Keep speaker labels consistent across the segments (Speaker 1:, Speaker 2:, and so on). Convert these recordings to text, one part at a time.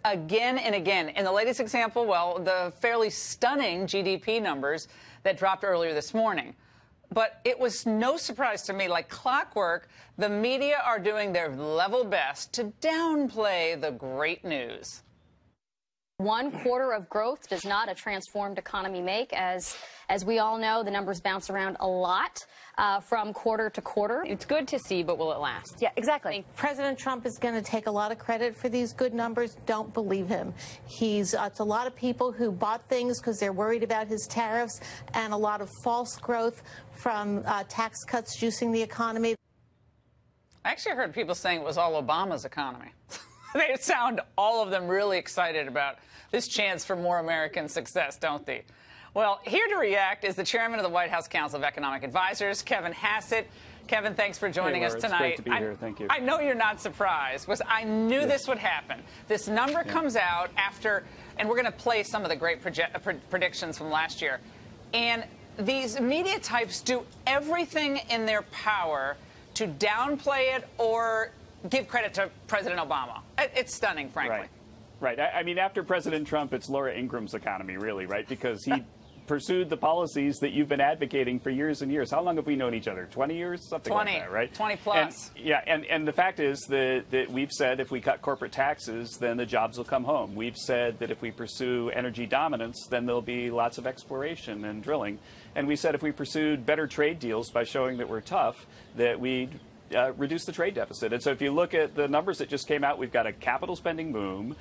Speaker 1: again and again. In the latest example, well, the fairly stunning GDP numbers that dropped earlier this morning. But it was no surprise to me, like clockwork, the media are doing their level best to downplay the great news.
Speaker 2: 1 quarter of growth does not a transformed economy make. As we all know, the numbers bounce around a lot from quarter to quarter.
Speaker 3: It's good to see, but will it last?
Speaker 2: Yeah, exactly.
Speaker 4: President Trump is going to take a lot of credit for these good numbers. Don't believe him. It's a lot of people who bought things because they're worried about his tariffs, and a lot of false growth from tax cuts juicing the economy.
Speaker 1: I actually heard people saying it was all Obama's economy. They sound, all of them, really excited about this chance for more American success, don't they? Well, here to react is the chairman of the White House Council of Economic Advisors, Kevin Hassett. Kevin, thanks for joining us tonight.
Speaker 5: It's great to be here. Thank you.
Speaker 1: I know you're not surprised, because I knew this would happen. This number comes out after, and we're going to play some of the great predictions from last year. And these media types do everything in their power to downplay it or give credit to President Obama. It's stunning, frankly.
Speaker 5: Right. I mean, after President Trump, it's Laura Ingram's economy, really, right? Because he pursued the policies that you've been advocating for years and years. How long have we known each other? 20 years? Something
Speaker 1: 20,
Speaker 5: like that, right?
Speaker 1: 20 plus.
Speaker 5: And the fact is that we've said if we cut corporate taxes, then the jobs will come home. We've said that if we pursue energy dominance, then there'll be lots of exploration and drilling. And we said if we pursued better trade deals by showing that we're tough, that we'd reduce the trade deficit. And so if you look at the numbers that just came out, we've got a capital spending boom,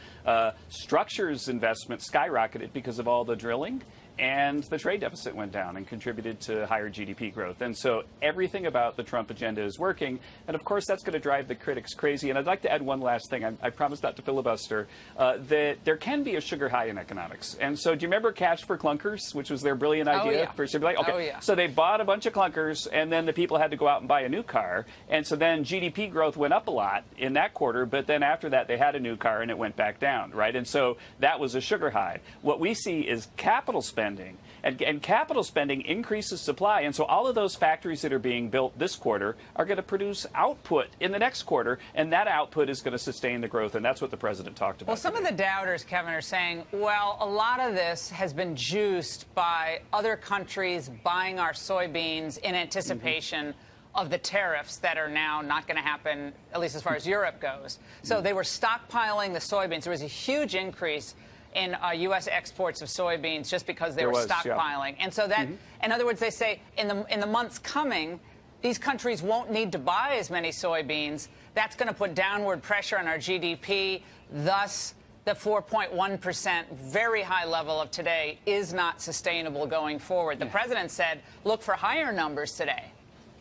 Speaker 5: structures investment skyrocketed because of all the drilling, and the trade deficit went down and contributed to higher GDP growth. And so everything about the Trump agenda is working. And of course, that's going to drive the critics crazy. And I'd like to add one last thing. I promise not to filibuster, that there can be a sugar high in economics. And so do you remember Cash for Clunkers, which was their brilliant idea for Civilization? Okay.
Speaker 1: Oh, yeah.
Speaker 5: So they bought a bunch of clunkers, and then the people had to go out and buy a new car. And so then GDP growth went up a lot in that quarter. But then after that, they had a new car, and it went back down, right? And so that was a sugar high. What we see is capital spending. And capital spending increases supply. And so all of those factories that are being built this quarter are going to produce output in the next quarter. And that output is going to sustain the growth. And that's what the president talked about.
Speaker 1: Well, some of the doubters, Kevin, are saying, well, a lot of this has been juiced by other countries buying our soybeans in anticipation of the tariffs that are now not going to happen, at least as far as Europe goes. So they were stockpiling the soybeans. There was a huge increase in U.S. exports of soybeans just because they were stockpiling. And so that, in other words, they say in the months coming, these countries won't need to buy as many soybeans. That's going to put downward pressure on our GDP. Thus, the 4.1% very high level of today is not sustainable going forward. The president said, look for higher numbers today.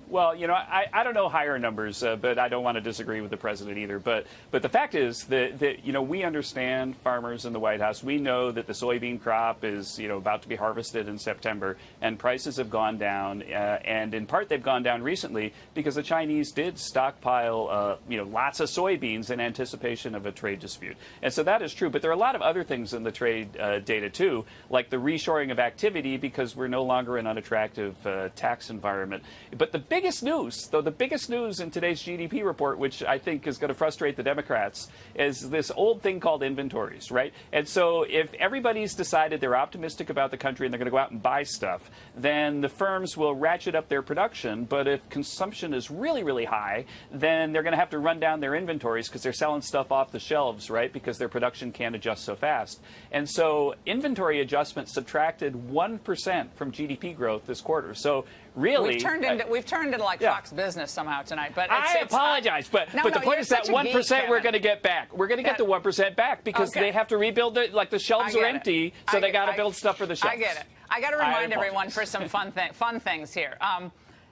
Speaker 5: Well, you know, I don't know higher numbers, but I don't want to disagree with the president either. But the fact is that, you know, we understand farmers in the White House. We know that the soybean crop is, you know, about to be harvested in September, and prices have gone down. And in part, they've gone down recently because the Chinese did stockpile, you know, lots of soybeans in anticipation of a trade dispute. And so that is true. But there are a lot of other things in the trade data, too, like the reshoring of activity because we're no longer in an unattractive tax environment. But the biggest news, though, the biggest news in today's GDP report, which I think is going to frustrate the Democrats, is this old thing called inventories, right? And so if everybody's decided they're optimistic about the country and they're going to go out and buy stuff, then the firms will ratchet up their production. But if consumption is really, really high, then they're going to have to run down their inventories because they're selling stuff off the shelves, right? Because their production can't adjust so fast. And so inventory adjustments subtracted 1% from GDP growth this quarter. So really,
Speaker 1: we've turned into like Fox Business somehow tonight. But
Speaker 5: I apologize, but the point is that 1% we're going to get back. We're going to get the 1% back because they have to rebuild it. Like the shelves are empty, so they got to build stuff for the shelves.
Speaker 1: I get it. I got to remind everyone for some fun things here.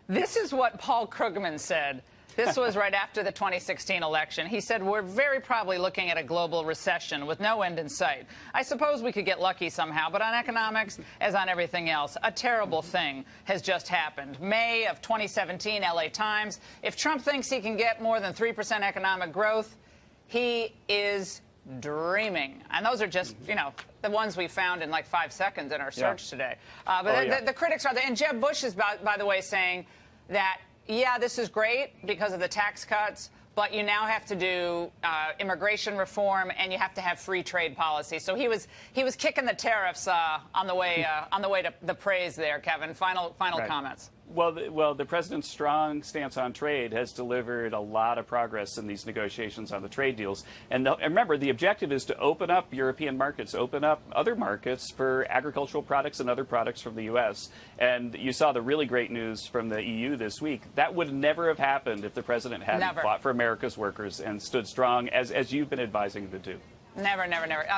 Speaker 1: This is what Paul Krugman said. This was right after the 2016 election. He said, we're very probably looking at a global recession with no end in sight. I suppose we could get lucky somehow, but on economics, as on everything else, a terrible thing has just happened. May of 2017, LA Times. If Trump thinks he can get more than 3% economic growth, he is dreaming. And those are just, you know, the ones we found in like 5 seconds in our search today. But the critics are there. And Jeb Bush is, by the way, saying that, yeah, this is great because of the tax cuts, but you now have to do immigration reform, and you have to have free trade policy. So he was kicking the tariffs on the way to the praise there, Kevin. Final
Speaker 5: Right.
Speaker 1: comments.
Speaker 5: Well, the president's strong stance on trade has delivered a lot of progress in these negotiations on the trade deals. And remember, the objective is to open up European markets, open up other markets for agricultural products and other products from the U.S. And you saw the really great news from the EU this week. That would never have happened if the president hadn't fought for America's workers and stood strong, as you've been advising him to do.
Speaker 1: Never.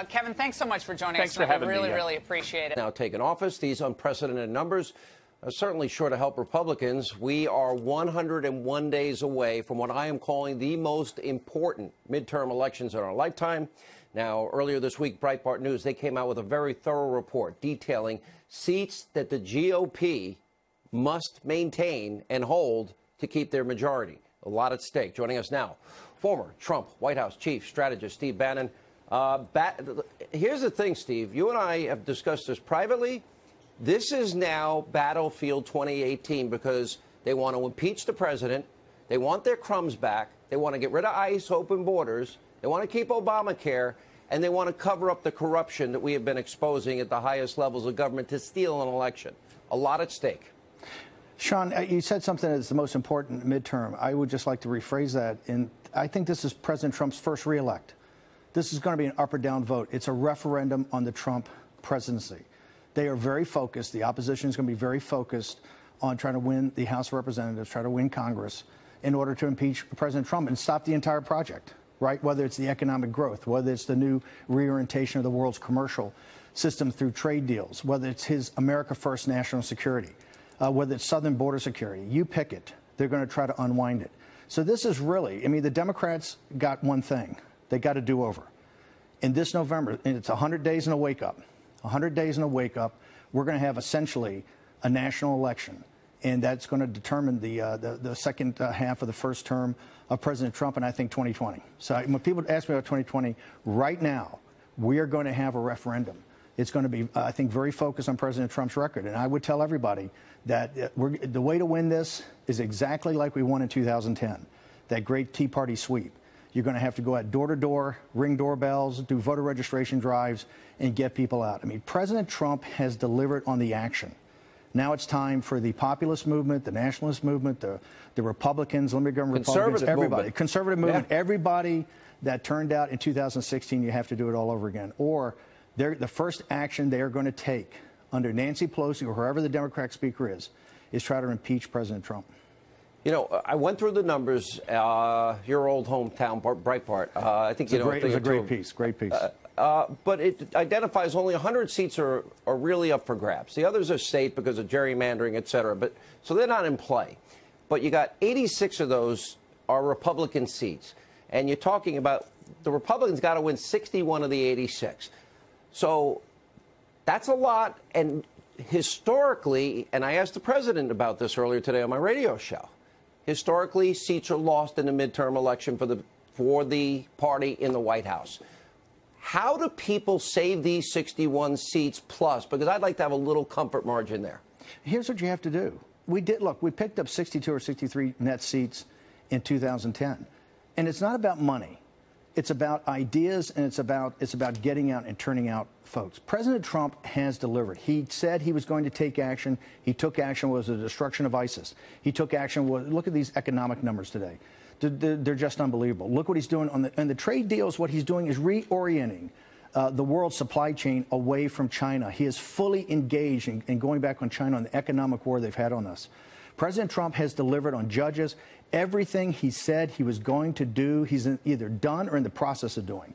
Speaker 1: Kevin, thanks so much for joining us.
Speaker 5: For having me.
Speaker 1: Really appreciate it.
Speaker 6: Now taken office, these unprecedented numbers are certainly sure to help Republicans. We are 101 days away from what I am calling the most important midterm elections in our lifetime. Now, earlier this week, Breitbart News, they came out with a very thorough report detailing seats that the GOP must maintain and hold to keep their majority. A lot at stake. Joining us now, former Trump White House chief strategist Steve Bannon. Here's the thing, Steve. You and I have discussed this privately. This is now Battlefield 2018 because they want to impeach the president. They want their crumbs back. They want to get rid of ICE, open borders. They want to keep Obamacare. And they want to cover up the corruption that we have been exposing at the highest levels of government to steal an election. A lot at stake.
Speaker 7: Sean, you said something that's the most important midterm. I would just like to rephrase that. And I think this is President Trump's first reelect. This is going to be an up or down vote. It's a referendum on the Trump presidency. They are very focused. The opposition is going to be very focused on trying to win the House of Representatives, try to win Congress in order to impeach President Trump and stop the entire project, right? Whether it's the economic growth, whether it's the new reorientation of the world's commercial system through trade deals, whether it's his America First national security, whether it's southern border security. You pick it. They're going to try to unwind it. So this is really, I mean, the Democrats got one thing. They got a do-over. In this November, and it's 100 days in a wake-up. 100 days in a wake-up, we're going to have essentially a national election, and that's going to determine the second half of the first term of President Trump, and I think 2020. So when people ask me about 2020, right now, we are going to have a referendum. It's going to be, I think, very focused on President Trump's record, and I would tell everybody that the way to win this is exactly like we won in 2010, that great Tea Party sweep. You're going to have to go out door to door, ring doorbells, do voter registration drives, and get people out. I mean, President Trump has delivered on the action. Now it's time for the populist movement, the nationalist movement, the Republicans, limited government Republicans, everybody. Conservative movement, everybody that turned out in 2016, you have to do it all over again. Or the first action they are going to take under Nancy Pelosi or whoever the Democratic speaker is try to impeach President Trump.
Speaker 6: You know, I went through the numbers. Your old hometown, Breitbart. I think
Speaker 7: it's a great piece. Great piece.
Speaker 6: But it identifies only 100 seats are really up for grabs. The others are state because of gerrymandering, et cetera. But so they're not in play. But you got 86 of those are Republican seats, and you're talking about the Republicans got to win 61 of the 86. So that's a lot. And historically, and I asked the president about this earlier today on my radio show. Historically, seats are lost in the midterm election for the party in the White House. How do people save these 61 seats plus? Because I'd like to have a little comfort margin there.
Speaker 7: Here's what you have to do. We picked up 62 or 63 net seats in 2010. And it's not about money. It's about ideas, and it's about getting out and turning out folks. President Trump has delivered. He said he was going to take action. He took action. Was the destruction of ISIS. He took action. Look at these economic numbers today. They're just unbelievable. Look what he's doing on the trade deals. What he's doing is reorienting the world supply chain away from China. He is fully engaged in going back on China on the economic war they've had on us. President Trump has delivered on judges. Everything he said he was going to do, he's either done or in the process of doing.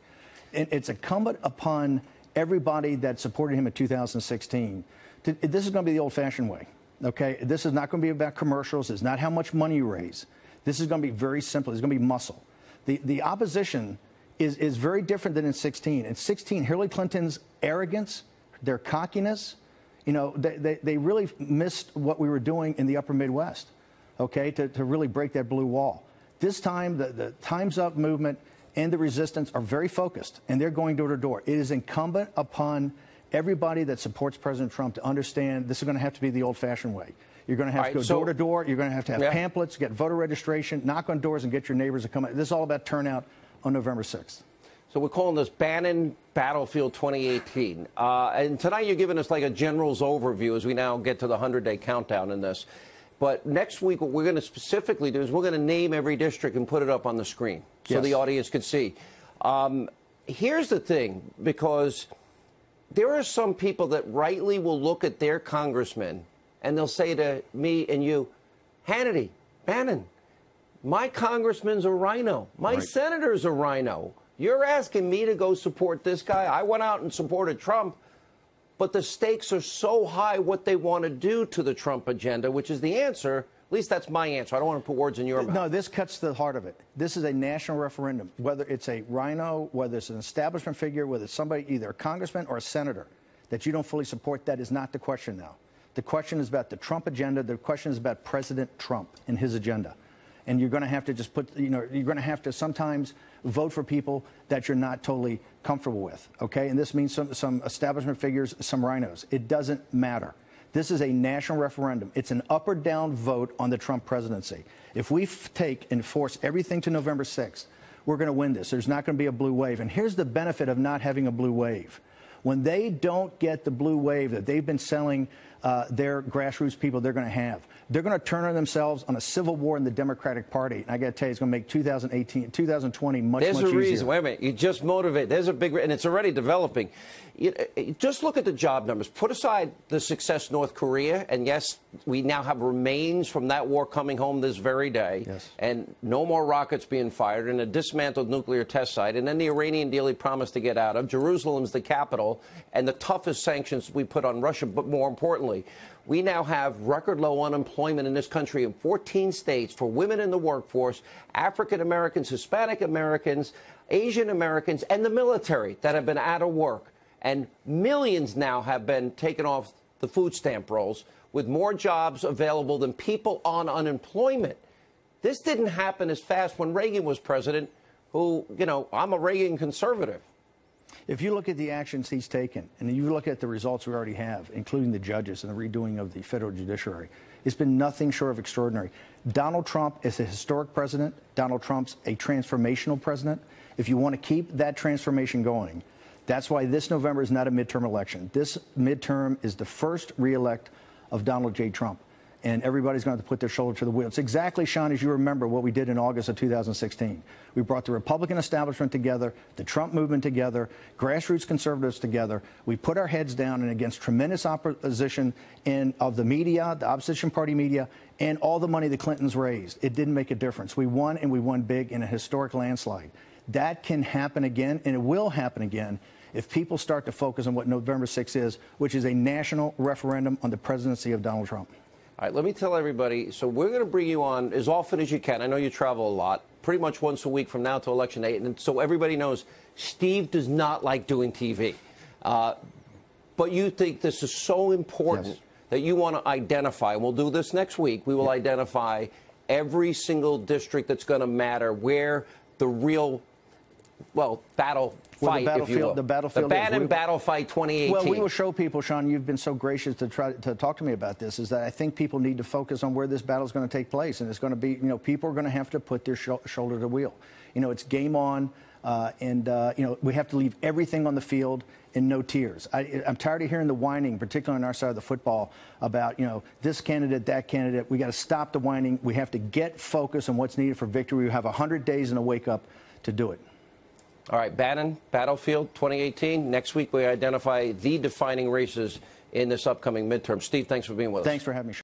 Speaker 7: And it's incumbent upon everybody that supported him in 2016. This is going to be the old-fashioned way, okay? This is not going to be about commercials. It's not how much money you raise. This is going to be very simple. It's going to be muscle. The opposition is very different than in 16. In 16, Hillary Clinton's arrogance, their cockiness, you know, they really missed what we were doing in the upper Midwest, okay, to really break that blue wall. This time, the Time's Up movement and the resistance are very focused, and they're going door to door. It is incumbent upon everybody that supports President Trump to understand this is going to have to be the old-fashioned way. You're going to have to go door to door. You're going to have pamphlets, get voter registration, knock on doors, and get your neighbors to come out. This is all about turnout on November 6th.
Speaker 6: So we're calling this Bannon Battlefield 2018. And tonight you're giving us like a general's overview as we now get to the 100-day countdown in this. But next week, what we're going to specifically do is we're going to name every district and put it up on the screen so the audience could see. Here's the thing, because there are some people that rightly will look at their congressman and they'll say to me and you, Hannity, Bannon, my congressman's a rhino. My senator's a rhino. You're asking me to go support this guy. I went out and supported Trump, but the stakes are so high what they want to do to the Trump agenda, which is the answer. At least that's my answer. I don't want to put words in your mouth.
Speaker 7: No, this cuts to the heart of it. This is a national referendum. Whether it's a rhino, whether it's an establishment figure, whether it's somebody, either a congressman or a senator, that you don't fully support, that is not the question now. The question is about the Trump agenda. The question is about President Trump and his agenda. And you're going to have to just put, you're going to have to sometimes vote for people that you're not totally comfortable with, okay? And this means some establishment figures, some rhinos. It doesn't matter. This is a national referendum. It's an up or down vote on the Trump presidency. If we take and force everything to November 6th, we're going to win this. There's not going to be a blue wave. And here's the benefit of not having a blue wave. When they don't get the blue wave that they've been selling their grassroots people they're going to have, they're going to turn on themselves on a civil war in the Democratic Party. And I got to tell you, it's going to make 2020 much easier.
Speaker 6: There's a reason. Wait a minute. You just motivate. There's a big, and it's already developing. Just look at the job numbers. Put aside the success North Korea, and yes, we now have remains from that war coming home this very day, and no more rockets being fired, and a dismantled nuclear test site, and then the Iranian deal he promised to get out of. Jerusalem's the capital, and the toughest sanctions we put on Russia. But more importantly, we now have record low unemployment in this country in 14 states for women in the workforce, African Americans, Hispanic Americans, Asian Americans, and the military that have been out of work. And millions now have been taken off the food stamp rolls with more jobs available than people on unemployment. This didn't happen as fast when Reagan was president, who, I'm a Reagan conservative.
Speaker 7: If you look at the actions he's taken, and you look at the results we already have, including the judges and the redoing of the federal judiciary, it's been nothing short of extraordinary. Donald Trump is a historic president. Donald Trump's a transformational president. If you want to keep that transformation going, that's why this November is not a midterm election. This midterm is the first reelect of Donald J. Trump. And everybody's going to have to put their shoulder to the wheel. It's exactly, Sean, as you remember, what we did in August of 2016. We brought the Republican establishment together, the Trump movement together, grassroots conservatives together. We put our heads down, and against tremendous opposition of the media, the opposition party media, and all the money the Clintons raised. It didn't make a difference. We won, and we won big in a historic landslide. That can happen again, and it will happen again, if people start to focus on what November 6th is, which is a national referendum on the presidency of Donald Trump.
Speaker 6: All right, let me tell everybody, so we're going to bring you on as often as you can. I know you travel a lot, pretty much once a week from now to Election Day. And so everybody knows Steve does not like doing TV. But you think this is so important that you want to identify, and we'll do this next week, we will identify every single district that's going to matter, where the real, battle fight, if you will.
Speaker 7: The battlefield.
Speaker 6: The Bannon Battle Fight 2018.
Speaker 7: Well, we will show people, Sean, you've been so gracious to try to talk to me about this, is that I think people need to focus on where this battle is going to take place. And it's going to be, people are going to have to put their shoulder to the wheel. It's game on. We have to leave everything on the field and no tears. I'm tired of hearing the whining, particularly on our side of the football, about, this candidate, that candidate. We got to stop the whining. We have to get focused on what's needed for victory. We have 100 days and a wake up to do it.
Speaker 6: All right, Bannon, Battlefield 2018. Next week, we identify the defining races in this upcoming midterm. Steve, thanks for being with us.
Speaker 7: Thanks for having me, Sean.